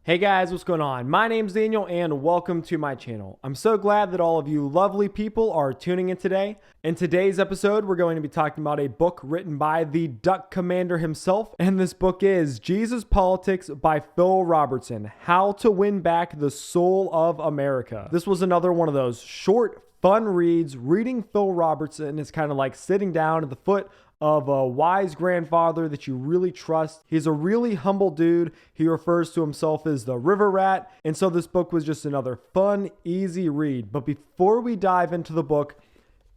Hey guys, what's going on? My name's Daniel and welcome to my channel. I'm so glad that all of you lovely people are tuning in today. In today's episode, we're going to be talking about a book written by the Duck Commander himself, and this book is Jesus Politics by Phil Robertson, How to Win Back the Soul of America. This was another one of those short, fun reads. Reading Phil Robertson is kind of like sitting down at the foot of a wise grandfather that you really trust. He's a really humble dude. He refers to himself as the river rat. And so this book was just another fun, easy read. But before we dive into the book,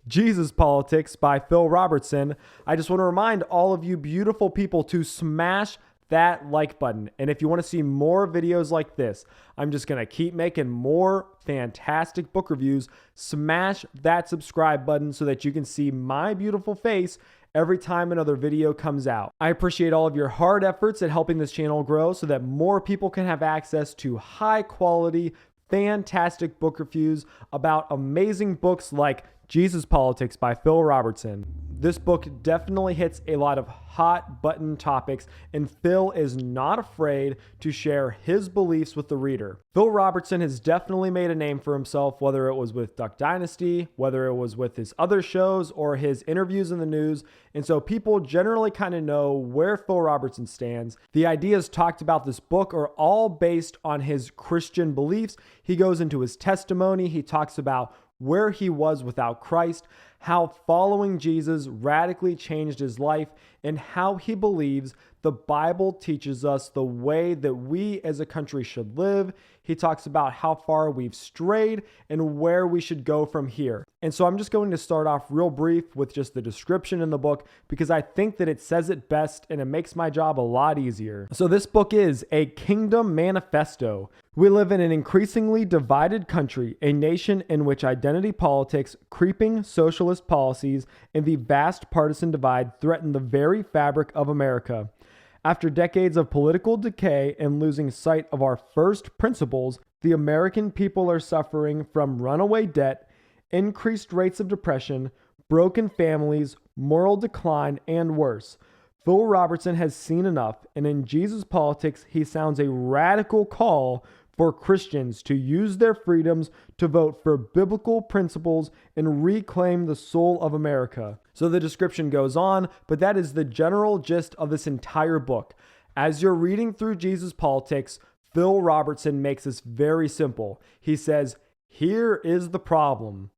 Jesus Politics by Phil Robertson, I just want to remind all of you beautiful people to smash that like button. And if you want to see more videos like this, I'm just going to keep making more fantastic book reviews. Smash that subscribe button so that you can see my beautiful face every time another video comes out. I appreciate all of your hard efforts at helping this channel grow so that more people can have access to high quality, fantastic book reviews about amazing books like Jesus Politics by Phil Robertson. This book definitely hits a lot of hot button topics, and Phil is not afraid to share his beliefs with the reader. Phil Robertson has definitely made a name for himself, whether it was with Duck Dynasty, whether it was with his other shows, or his interviews in the news. And so people generally kind of know where Phil Robertson stands. The ideas talked about this book are all based on his Christian beliefs. He goes into his testimony. He talks about where he was without Christ, how following Jesus radically changed his life, and how he believes the Bible teaches us the way that we as a country should live. He talks about how far we've strayed and where we should go from here. And so I'm just going to start off real brief with just the description in the book because I think that it says it best and it makes my job a lot easier. So this book is a kingdom manifesto. We live in an increasingly divided country, a nation in which identity politics, creeping socialist policies, and the vast partisan divide threaten the very fabric of America. After decades of political decay and losing sight of our first principles, the American people are suffering from runaway debt, increased rates of depression, broken families, moral decline, and worse. Phil Robertson has seen enough, and in Jesus Politics, he sounds a radical call for Christians to use their freedoms to vote for biblical principles and reclaim the soul of America. So the description goes on, but that is the general gist of this entire book. As you're reading through Jesus Politics, Phil Robertson makes this very simple. He says, here is the problem.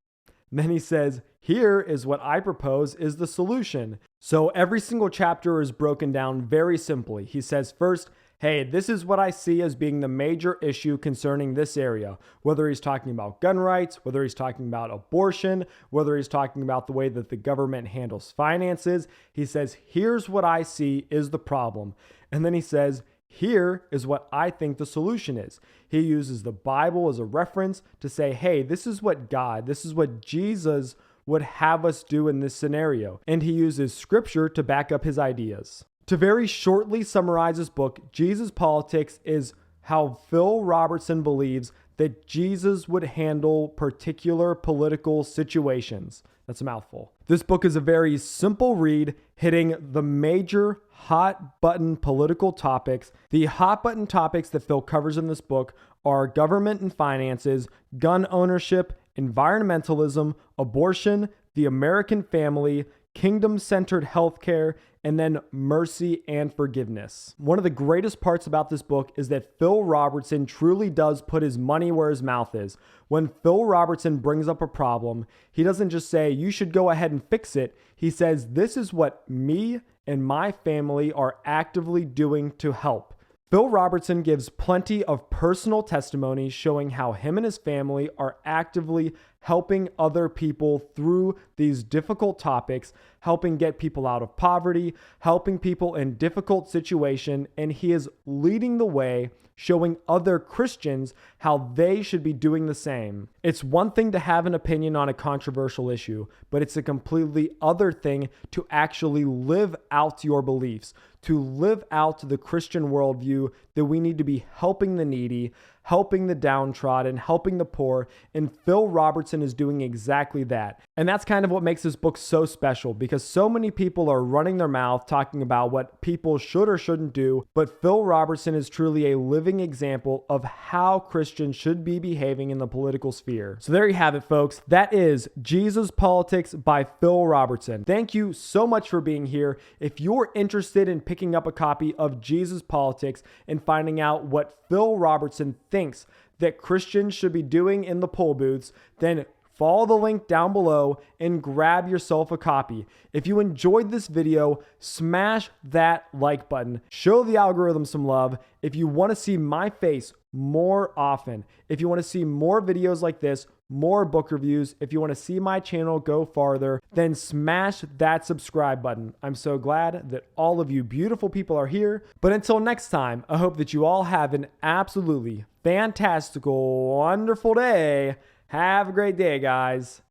Then he says, here is what I propose is the solution. So every single chapter is broken down very simply. He says first, hey, this is what I see as being the major issue concerning this area. Whether he's talking about gun rights, whether he's talking about abortion, whether he's talking about the way that the government handles finances, he says, here's what I see is the problem. And then he says, here is what I think the solution is. He uses the Bible as a reference to say, hey, this is what God, this is what Jesus would have us do in this scenario. And he uses scripture to back up his ideas. To very shortly summarize this book, Jesus Politics is how Phil Robertson believes that Jesus would handle particular political situations. That's a mouthful. This book is a very simple read, hitting the major hot button political topics. The hot button topics that Phil covers in this book are government and finances, gun ownership, environmentalism, abortion, the American family, kingdom-centered healthcare, and then mercy and forgiveness. One of the greatest parts about this book is that Phil Robertson truly does put his money where his mouth is. When Phil Robertson brings up a problem, he doesn't just say, you should go ahead and fix it. He says, this is what me and my family are actively doing to help. Phil Robertson gives plenty of personal testimony showing how him and his family are actively helping other people through these difficult topics, helping get people out of poverty, helping people in difficult situations, and he is leading the way, showing other Christians how they should be doing the same. It's one thing to have an opinion on a controversial issue, but it's a completely other thing to actually live out your beliefs, to live out the Christian worldview that we need to be helping the needy, helping the downtrodden, helping the poor, and Phil Robertson is doing exactly that. And that's kind of what makes this book so special, because so many people are running their mouth talking about what people should or shouldn't do, but Phil Robertson is truly a living example of how Christians should be behaving in the political sphere. So there you have it, folks. That is Jesus Politics by Phil Robertson. Thank you so much for being here. If you're interested in picking up a copy of Jesus Politics and finding out what Phil Robertson thinks that Christians should be doing in the poll booths, then follow the link down below and grab yourself a copy. If you enjoyed this video, smash that like button. Show the algorithm some love. If you want to see my face more often, if you want to see more videos like this, more book reviews, if you want to see my channel go farther, then smash that subscribe button. I'm so glad that all of you beautiful people are here. But until next time, I hope that you all have an absolutely fantastical, wonderful day. Have a great day, guys.